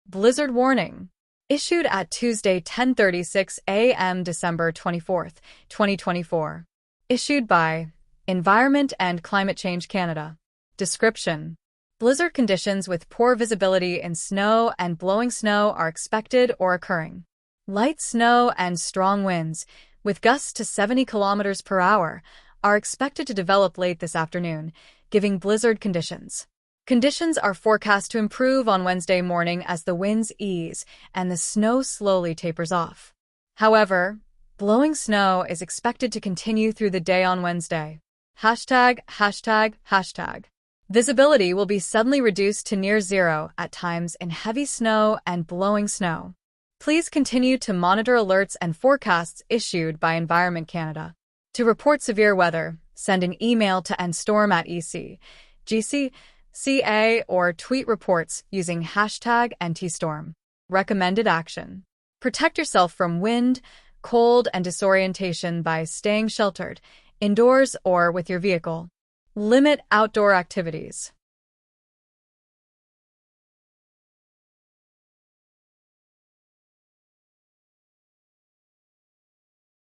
Blizzard warning. Issued at Tuesday 10:36 a.m. December 24th, 2024. Issued by Environment and Climate Change Canada. Description. Blizzard conditions with poor visibility in snow and blowing snow are expected or occurring. Light snow and strong winds, with gusts to 70 kilometers per hour, are expected to develop late this afternoon, giving blizzard conditions. Conditions are forecast to improve on Wednesday morning as the winds ease and the snow slowly tapers off. However, blowing snow is expected to continue through the day on Wednesday. ####. Visibility will be suddenly reduced to near zero at times in heavy snow and blowing snow. Please continue to monitor alerts and forecasts issued by Environment Canada. To report severe weather, send an email to nstorm@ec.gc.ca or tweet reports using #NTStorm. Recommended action. Protect yourself from wind, cold, and disorientation by staying sheltered, indoors or with your vehicle. Limit outdoor activities.